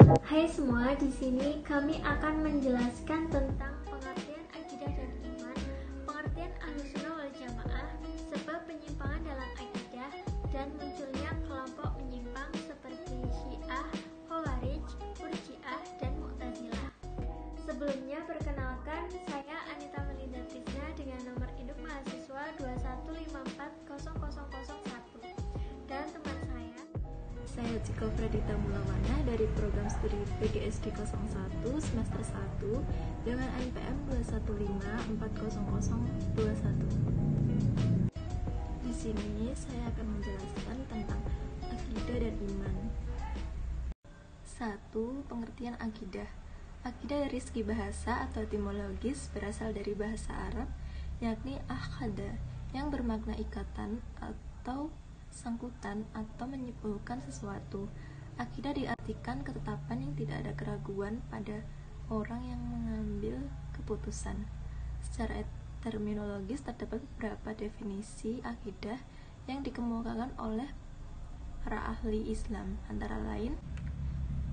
Hai semua, di sini kami akan menjelaskan tentang pengertian akidah dan iman, pengertian Ahlussunnah wal Jamaah, sebab penyimpangan dalam akidah dan munculnya kelompok menyimpang seperti Syiah, Khawarij, Murji'ah, dan Mu'tazilah. Sebelumnya perkenalkan, saya Anita Melinda Trisna dengan nomor induk mahasiswa 2154001 dan teman saya Ciko Pradita Mulawana dari program studi PGSD 01 semester 1 dengan NPM 2154001. Di sini saya akan menjelaskan tentang akidah dan iman. 1. Pengertian akidah. Akidah dari segi bahasa atau etimologis berasal dari bahasa Arab, yakni akhada, yang bermakna ikatan atau sangkutan atau menyimpulkan sesuatu. Akidah diartikan ketetapan yang tidak ada keraguan pada orang yang mengambil keputusan. Secara terminologis terdapat beberapa definisi akidah yang dikemukakan oleh para ahli Islam, antara lain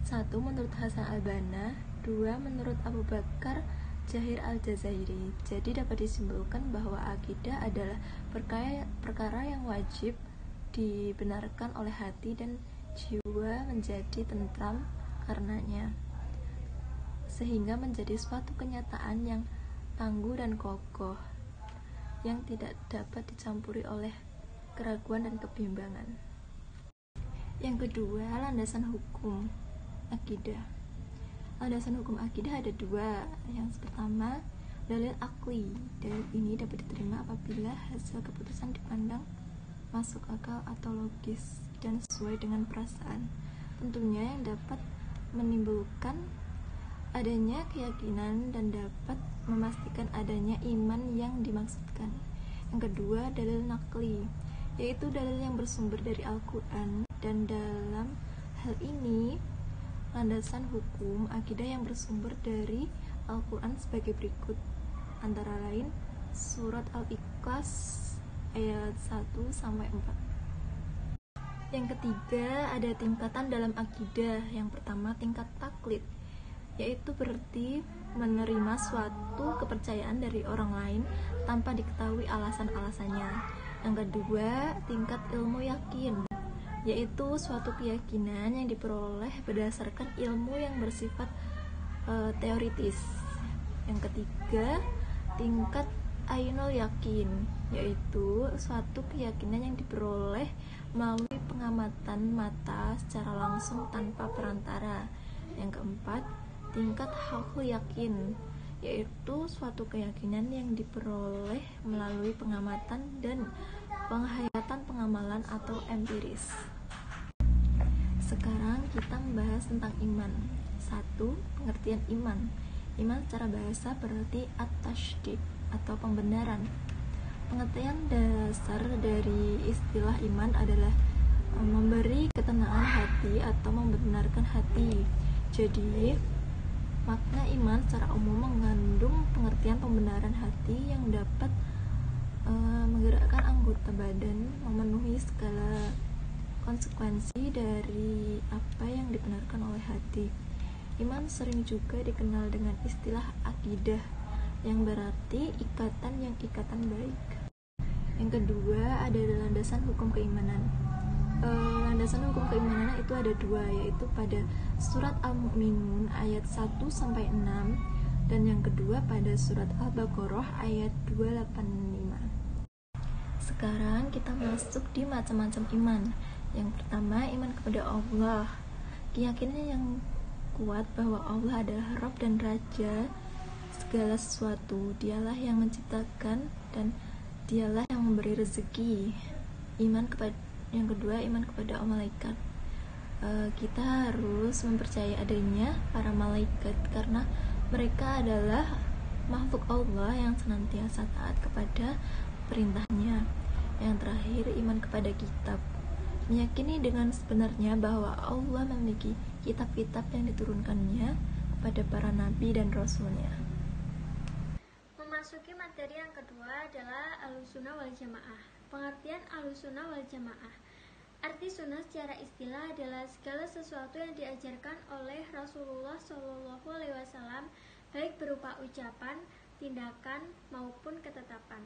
1. Menurut Hasan al-Banna, 2. Menurut Abu Bakar Jahir al-Jazairi. Jadi dapat disimpulkan bahwa akidah adalah perkara yang wajib dibenarkan oleh hati dan jiwa menjadi tentram karenanya, sehingga menjadi suatu kenyataan yang tangguh dan kokoh yang tidak dapat dicampuri oleh keraguan dan kebimbangan. Yang kedua, landasan hukum akidah. Landasan hukum akidah ada dua. Yang pertama, dalil akli. Dalil ini dapat diterima apabila hasil keputusan dipandang masuk akal atau logis dan sesuai dengan perasaan, tentunya yang dapat menimbulkan adanya keyakinan dan dapat memastikan adanya iman yang dimaksudkan. Yang kedua, dalil nakli, yaitu dalil yang bersumber dari Al-Quran, dan dalam hal ini landasan hukum akidah yang bersumber dari Al-Quran sebagai berikut, antara lain surat Al-Ikhlas ayat 1-4. Yang ketiga, ada tingkatan dalam akidah. Yang pertama, tingkat taklid, yaitu berarti menerima suatu kepercayaan dari orang lain tanpa diketahui alasan-alasannya. Yang kedua, tingkat ilmu yakin, yaitu suatu keyakinan yang diperoleh berdasarkan ilmu yang bersifat teoritis. Yang ketiga, tingkat ainul yakin, yaitu suatu keyakinan yang diperoleh melalui pengamatan mata secara langsung tanpa perantara. Yang keempat, tingkat haqqul yakin, yaitu suatu keyakinan yang diperoleh melalui pengamatan dan penghayatan pengamalan atau empiris. Sekarang kita membahas tentang iman. 1. Pengertian iman. Iman secara bahasa berarti at-tasydid atau pembenaran. Pengertian dasar dari istilah iman adalah memberi ketenangan hati atau membenarkan hati. Jadi, makna iman secara umum mengandung pengertian pembenaran hati yang dapat menggerakkan anggota badan memenuhi segala konsekuensi dari apa yang dibenarkan oleh hati. Iman sering juga dikenal dengan istilah akidah, yang berarti ikatan baik. Yang kedua, ada landasan hukum keimanan. Landasan hukum keimanan itu ada dua, yaitu pada surat Al-Mu'minun ayat 1-6, dan yang kedua pada surat Al-Baqarah ayat 285. Sekarang kita masuk di macam-macam iman. Yang pertama, iman kepada Allah. Keyakinan yang kuat bahwa Allah adalah Rabb dan Raja segala sesuatu. Dialah yang menciptakan dan dialah yang memberi rezeki. Yang kedua, iman kepada malaikat. Kita harus mempercayai adanya para malaikat karena mereka adalah makhluk Allah yang senantiasa taat kepada perintahnya. Yang terakhir, iman kepada kitab. Meyakini dengan sebenarnya bahwa Allah memiliki kitab-kitab yang diturunkannya kepada para nabi dan rasulnya. Memasuki materi yang kedua adalah Ahlussunnah wal Jamaah. Pengertian Ahlussunnah wal Jamaah. Arti sunnah secara istilah adalah segala sesuatu yang diajarkan oleh Rasulullah SAW, baik berupa ucapan, tindakan, maupun ketetapan.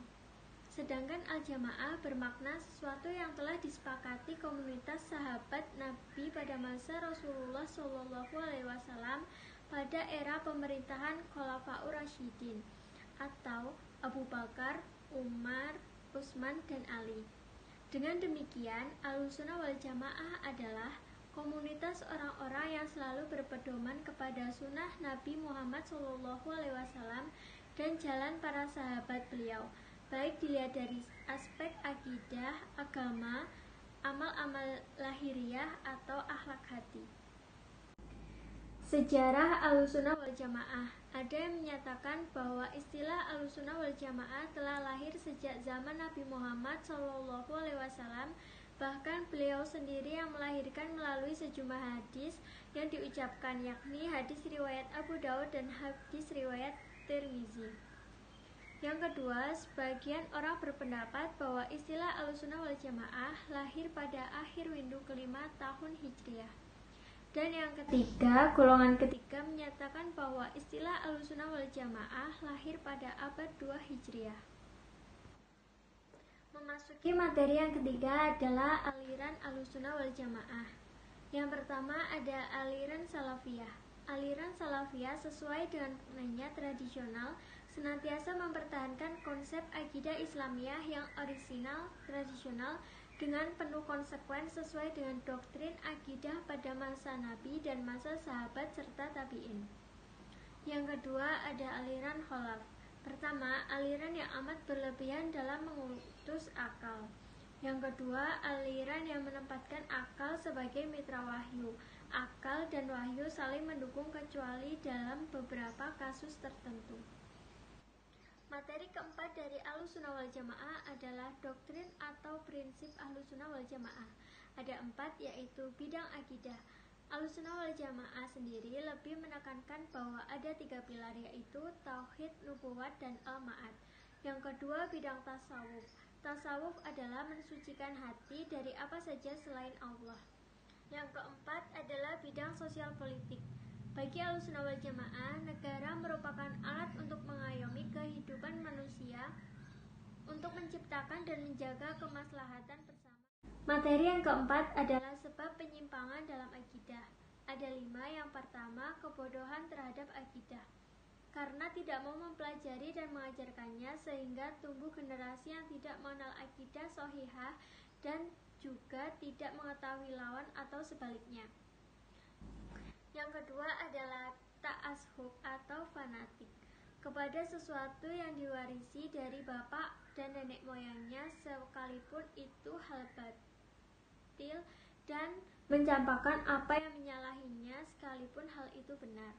Sedangkan al-jamaah bermakna sesuatu yang telah disepakati komunitas sahabat Nabi pada masa Rasulullah SAW pada era pemerintahan Khulafaur Rasyidin atau Abu Bakar, Umar, Utsman, dan Ali. Dengan demikian, Ahlussunnah wal Jamaah adalah komunitas orang-orang yang selalu berpedoman kepada sunnah Nabi Muhammad SAW dan jalan para sahabat beliau, baik dilihat dari aspek akidah, agama, amal-amal lahiriah, atau akhlak hati. Sejarah Ahlussunnah wal Jamaah. Ada yang menyatakan bahwa istilah Ahlussunnah wal Jamaah telah lahir sejak zaman Nabi Muhammad SAW. Bahkan beliau sendiri yang melahirkan melalui sejumlah hadis yang diucapkan, yakni hadis riwayat Abu Daud dan hadis riwayat Tirmizi. Yang kedua, sebagian orang berpendapat bahwa istilah Ahlussunnah wal Jamaah lahir pada akhir windu kelima tahun Hijriah. Dan yang ketiga, golongan ketiga menyatakan bahwa istilah Ahlussunnah wal Jamaah lahir pada abad 2 Hijriah. Memasuki materi yang ketiga adalah aliran Ahlussunnah wal Jamaah. Yang pertama ada aliran Salafiyah. Aliran Salafiyah sesuai dengan maknanya tradisional, senantiasa mempertahankan konsep akidah Islamiyah yang orisinal, tradisional, dengan penuh konsekuen sesuai dengan doktrin akidah pada masa Nabi dan masa sahabat serta tabi'in. Yang kedua ada aliran Khalaf. Pertama, aliran yang amat berlebihan dalam mengutus akal. Yang kedua, aliran yang menempatkan akal sebagai mitra wahyu. Akal dan wahyu saling mendukung kecuali dalam beberapa kasus tertentu. Materi keempat dari Ahlussunnah wal Jamaah adalah doktrin atau prinsip Ahlussunnah wal Jamaah. Ada 4, yaitu bidang akidah. Ahlussunnah wal Jamaah sendiri lebih menekankan bahwa ada 3 pilar, yaitu tauhid, nubuwat, dan al-ma'ad. Yang kedua, bidang tasawuf. Tasawuf adalah mensucikan hati dari apa saja selain Allah. Yang keempat adalah bidang sosial politik. Bagi Ahlussunnah wal Jamaah, negara merupakan alat untuk mengayomi kehidupan manusia, untuk menciptakan dan menjaga kemaslahatan bersama. Materi yang keempat adalah sebab penyimpangan dalam akidah. Ada 5. Yang pertama, kebodohan terhadap akidah. Karena tidak mau mempelajari dan mengajarkannya, sehingga tumbuh generasi yang tidak mengenal akidah shahihah dan juga tidak mengetahui lawan atau sebaliknya. Yang kedua adalah ta'assub atau fanatik kepada sesuatu yang diwarisi dari bapak dan nenek moyangnya, sekalipun itu hal batil, dan mencampakkan apa yang menyalahinya sekalipun hal itu benar.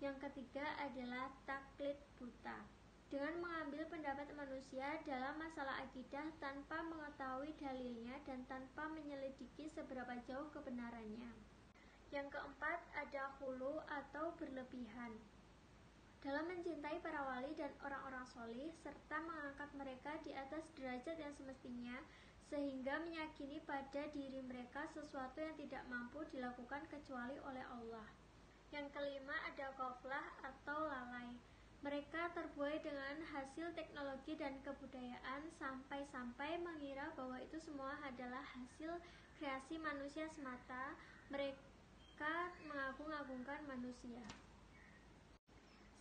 Yang ketiga adalah taklid buta, dengan mengambil pendapat manusia dalam masalah akidah tanpa mengetahui dalilnya dan tanpa menyelidiki seberapa jauh kebenarannya. Yang keempat ada khulu atau berlebihan, dalam mencintai para wali dan orang-orang solih, serta mengangkat mereka di atas derajat yang semestinya, sehingga meyakini pada diri mereka sesuatu yang tidak mampu dilakukan kecuali oleh Allah. Yang kelima ada ghaflah atau lalai. Mereka terbuai dengan hasil teknologi dan kebudayaan sampai-sampai mengira bahwa itu semua adalah hasil kreasi manusia semata. Mereka mengagung-agungkan manusia.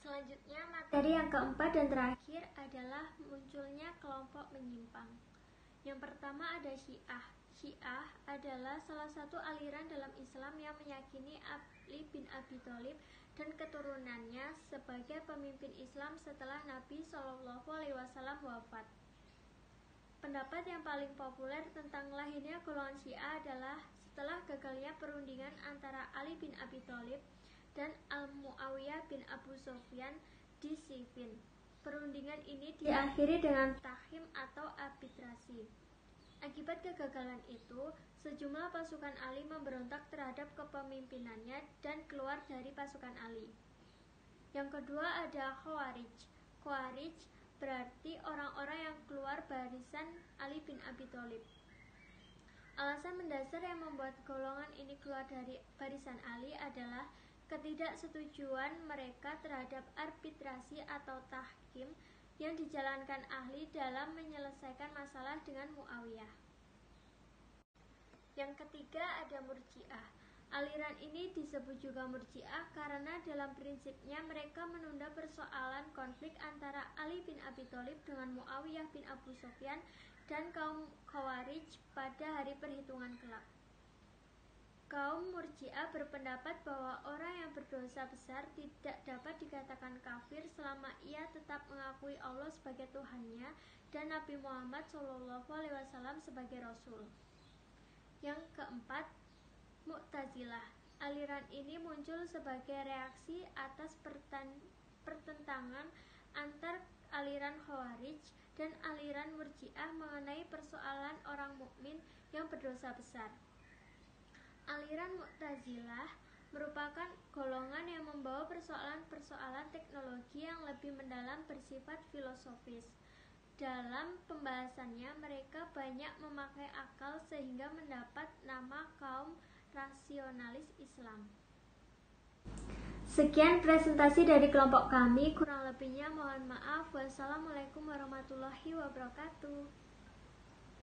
Selanjutnya, materi yang keempat dan terakhir adalah munculnya kelompok menyimpang. Yang pertama ada Syiah. Syiah adalah salah satu aliran dalam Islam yang meyakini Ali bin Abi Thalib dan keturunannya sebagai pemimpin Islam setelah Nabi SAW wafat. Pendapat yang paling populer tentang lahirnya golongan Syiah adalah setelah gagalnya perundingan antara Ali bin Abi Thalib dan Al-Mu'awiyah bin Abu Sufyan di Siffin. Perundingan ini diakhiri dengan tahkim atau arbitrasi. Akibat kegagalan itu, sejumlah pasukan Ali memberontak terhadap kepemimpinannya dan keluar dari pasukan Ali. Yang kedua ada Khawarij. Khawarij berarti orang-orang yang keluar barisan Ali bin Abi Thalib. Alasan mendasar yang membuat golongan ini keluar dari barisan Ali adalah ketidaksetujuan mereka terhadap arbitrasi atau tahkim yang dijalankan Ali dalam menyelesaikan masalah dengan Muawiyah. Yang ketiga ada Murji'ah. Aliran ini disebut juga Murji'ah karena dalam prinsipnya mereka menunda persoalan konflik antara Ali bin Abi Thalib dengan Muawiyah bin Abu Sufyan dan kaum Khawarij pada hari perhitungan kelak. Kaum Murji'ah berpendapat bahwa orang yang berdosa besar tidak dapat dikatakan kafir selama ia tetap mengakui Allah sebagai Tuhannya dan Nabi Muhammad SAW sebagai Rasul. Yang keempat, Mu'tazilah. Aliran ini muncul sebagai reaksi atas pertentangan antar aliran Khawarij dan aliran Murji'ah mengenai persoalan orang mukmin yang berdosa besar. Aliran Mu'tazilah merupakan golongan yang membawa persoalan-persoalan teknologi yang lebih mendalam bersifat filosofis. Dalam pembahasannya, mereka banyak memakai akal sehingga mendapat nama kaum rasionalis Islam. Sekian presentasi dari kelompok kami, kurang lebihnya mohon maaf. Wassalamualaikum warahmatullahi wabarakatuh.